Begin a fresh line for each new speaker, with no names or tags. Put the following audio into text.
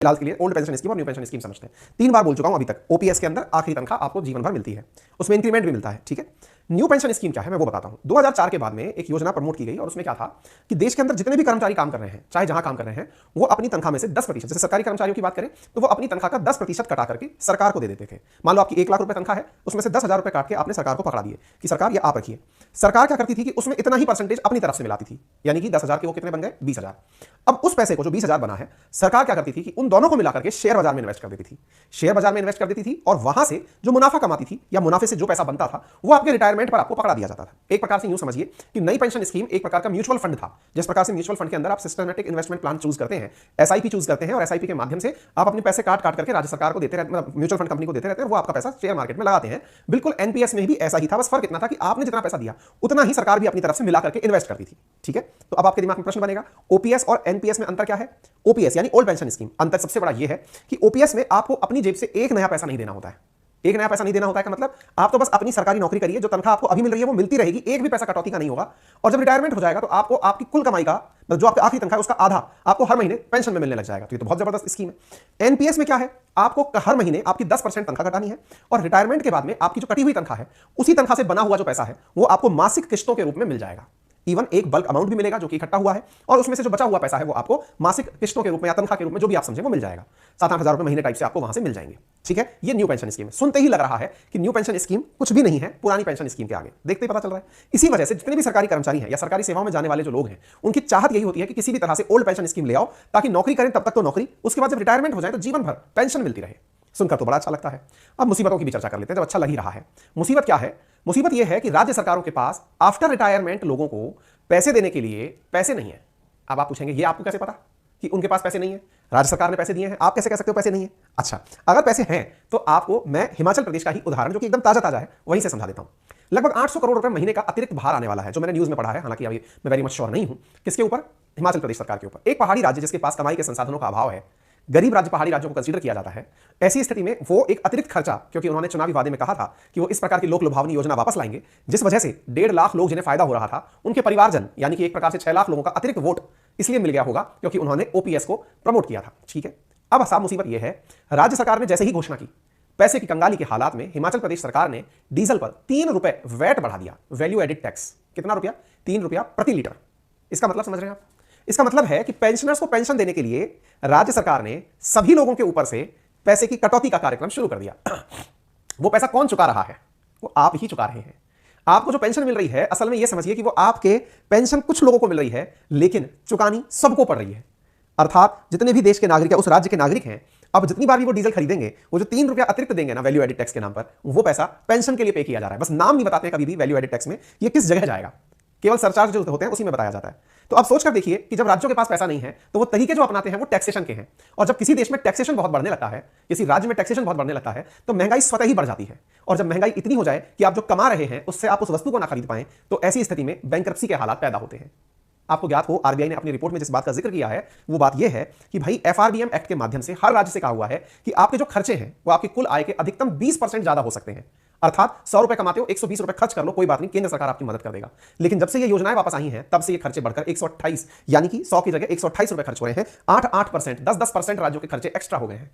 फिलहाल के लिए ओल्ड पेंशन स्कीम और न्यू पेंशन स्कीम समझते हैं। 3 बार बोल चुका हूं अभी तक, ओपीएस के अंदर आखिरी तनख्वाह आपको जीवन भर मिलती है, उसमें इंक्रीमेंट भी मिलता है, ठीक है। न्यू पेंशन स्कीम क्या है मैं वो बताता हूं। 2004 के बाद में एक योजना प्रमोट की गई और उसमें क्या था कि देश के अंदर जितने भी कर्मचारी काम कर रहे हैं, चाहे जहां काम कर रहे हैं, वो अपनी तनख्वाह में से 10%, जैसे सरकारी कर्मचारियों की बात करें तो वो अपनी तनख्वाह का 10% कटा करके सरकार को दे देते थे। मान लो आपकी 1 लाख रुपए तनख्वाह है, उसमें से 10,000 रुपए काट के आपने सरकार को पकड़ा दिए कि सरकार ये आप रखिए। सरकार क्या करती थी कि उसमें इतना ही परसेंटेज अपनी तरफ से मिलाती थी, यानी कि 10,000 के वो कितने बन गए, 20,000। अब उस पैसे को जो 20,000 बना है, सरकार क्या करती थी कि उन दोनों को मिलाकर के शेयर बाजार में इन्वेस्ट कर देती थी। शेयर बाजार में इन्वेस्ट कर देती थी और वहां से जो मुनाफा कमाती थी या मुनाफे से जो पैसा बनता था वो आपके रिटायरमेंट पर आपको पकड़ा दिया जाता था। एक प्रकार से यूं समझिए कि नई पेंशन स्कीम एक प्रकार का म्यूचुअल फंड था। जिस प्रकार से म्यूचुअल फंड के अंदर आप सिस्टमैटिक इन्वेस्टमेंट प्लान चूज करते हैं, एसआईपी चूज करते हैं और एसआईपी के माध्यम से आप अपने पैसे काट काट करके राज्य सरकार को देते रहते, मतलब म्यूचुअल फंड कंपनी को देते रहते हैं, वो आपका पैसा शेयर मार्केट में लगाते हैं। बिल्कुल एनपीएस में भी ऐसा ही था, बस फर्क इतना था कि आपने जितना पैसा दिया उतना ही सरकार भी अपनी तरफ से मिला करके इन्वेस्ट करती थी, ठीक है। तो अब आपके दिमाग में प्रश्न बनेगा, ओपीएस और एनपीएस में अंतर क्या है। ओपीएस यानी ओल्ड पेंशन स्कीम, अंतर सबसे बड़ा यह है कि ओपीएस में आपको अपनी जेब से एक नया पैसा नहीं देना होता है। एक नया पैसा नहीं देना होता है का मतलब आप तो बस अपनी सरकारी नौकरी करिए, जो तनख्वाह आपको अभी मिल रही है वो मिलती रहेगी, एक भी पैसा कटौती का नहीं होगा। और जब रिटायरमेंट हो जाएगा तो आपको आपकी कुल कमाई का, जो आपकी आखिरी तनख्वाह है उसका आधा आपको हर महीने पेंशन में मिलने लग जाएगा। तो ये तो बहुत जबरदस्त स्कीम है। एनपीएस में क्या है, आपको हर महीने आपकी 10% तनख्वाह कटानी है और रिटायरमेंट के बाद में आपकी जो कटी हुई तनख्वाह है उसी तनख्वाह से बना हुआ जो पैसा है वो आपको मासिक किस्तों के रूप में मिल जाएगा। इवन एक बल्क अमाउंट भी मिलेगा जो कि इकट्ठा हुआ है और उसमें से जो बचा हुआ पैसा है वो आपको मासिक किस्तों के रूप में या तनख्वाह के रूप में, जो भी आप समझे, वो मिल जाएगा। 7-8 हजार रुपए महीने टाइप से आपको वहां से मिल जाएंगे, ठीक है। ये न्यू पेंशन स्कीम है। सुनते ही लग रहा है कि न्यू पेंशन स्कीम कुछ भी नहीं है पुरानी पेंशन स्कीम के आगे, देखते ही पता चल रहा है। इसी वजह से जितने भी सरकारी कर्मचारी हैं या सरकारी सेवाओं में जाने वाले जो लोग हैं, उनकी चाहत यही होती है कि किसी भी तरह से ओल्ड पेंशन स्कीम ले आओ, ताकि नौकरी करें तब तक तो नौकरी, उसके बाद जब रिटायरमेंट हो जाए तो जीवन भर पेंशन मिलती रहे। सुनकर तो बड़ा अच्छा लगता है। अब मुसीबतों की भी चर्चा कर लेते हैं, जब अच्छा लग ही रहा है। मुसीबत क्या है, मुसीबत यह है कि राज्य सरकारों के पास आफ्टर रिटायरमेंट लोगों को पैसे देने के लिए पैसे नहीं है। अब आप पूछेंगे ये आपको कैसे पता कि उनके पास पैसे नहीं है, राज्य सरकार ने पैसे दिए हैं, आप कैसे कह सकते हो पैसे नहीं है। अच्छा, अगर पैसे हैं तो आपको मैं हिमाचल प्रदेश का ही उदाहरण, जो कि एकदम ताजा ताजा है, वहीं से समझा देता हूं। लगभग 800 करोड़ रुपए महीने का अतिरिक्त भार आने वाला है, जो मैंने न्यूज में पढ़ा है, हालांकि अभी मैं वेरी मच श्योर नहीं हूं। किसके ऊपर, हिमाचल प्रदेश सरकार के ऊपर। एक पहाड़ी राज्य जिसके पास कमाई के संसाधनों का अभाव है, गरीब राज्य पहाड़ी राज्यों को कंसीडर किया जाता है। ऐसी स्थिति में वो एक अतिरिक्त खर्चा, क्योंकि उन्होंने चुनावी वादे में कहा था कि वो इस प्रकार की लोक लुभावनी योजना वापस लाएंगे, जिस वजह से 1.5 लाख लोग जिन्हें फायदा हो रहा था, उनके परिवारजन यानी कि एक प्रकार से 6 लाख लोगों का अतिरिक्त वोट इसलिए मिल गया होगा क्योंकि उन्होंने ओपीएस को प्रमोट किया था, ठीक है। अब साहब मुसीबत यह है, राज्य सरकार ने जैसे ही घोषणा की, पैसे की कंगाली के हालात में हिमाचल प्रदेश सरकार ने डीजल पर 3 रुपए वैट बढ़ा दिया, वैल्यू एडिड टैक्स। कितना रुपया, 3 रुपया प्रति लीटर। इसका मतलब समझ रहे हैं आप, इसका मतलब है कि पेंशनर्स को पेंशन देने के लिए राज्य सरकार ने सभी लोगों के ऊपर से पैसे की कटौती का कार्यक्रम शुरू कर दिया। वो पैसा कौन चुका रहा है, वो आप ही चुका रहे हैं। आपको जो पेंशन मिल रही है, असल में यह समझिए कि वो आपके पेंशन कुछ लोगों को मिल रही है, लेकिन चुकानी सबको पड़ रही है। अर्थात जितने भी देश के नागरिक या उस राज्य के नागरिक हैं, अब जितनी बार भी वो डीजल खरीदेंगे, वो जो 3 रुपया अतिरिक्त देंगे ना वैल्यू एडिड टैक्स के नाम पर, वो पैसा पेंशन के लिए पे किया जा रहा है। बस नाम नहीं बताते हैं कभी भी वैल्यू एडिड टैक्स में ये किस जगह जाएगा, केवल सरचार्ज जो होते हैं उसी में बताया जाता है। तो अब सोचकर देखिए कि जब राज्यों के पास पैसा नहीं है तो वो तरीके जो अपनाते हैं वो टैक्सेशन के हैं। और जब किसी देश में टैक्सेशन बहुत बढ़ने लगता है, किसी राज्य में टैक्सेशन बहुत बढ़ने लगता है, तो महंगाई स्वतः ही बढ़ जाती है। और जब महंगाई इतनी हो जाए कि आप जो कमा रहे हैं उससे आप उस वस्तु को ना खरीद पाएं, तो ऐसी स्थिति में बैंक्रप्सी के हालात पैदा होते हैं। आपको ज्ञात हो, आरबीआई ने अपनी रिपोर्ट में जिस बात का जिक्र किया है वो बात यह है कि भाई एफआरबीएम एक्ट के माध्यम से हर राज्य से कहा हुआ है कि आपके जो खर्चे हैं वो आपकी कुल आय के अधिकतम 20% ज्यादा हो सकते हैं। अर्थात 100 रुपए कमाते हो, 120 रुपए खर्च कर लो, कोई बात नहीं, केंद्र सरकार आपकी मदद कर देगा। लेकिन जब से ये योजनाएं वापस आई हैं तब से ये खर्चे बढ़कर 128, यानी कि 100 की जगह 128 रुपए खर्च हो रहे हैं। 8% 10% राज्यों के खर्चे एक्स्ट्रा हो गए हैं।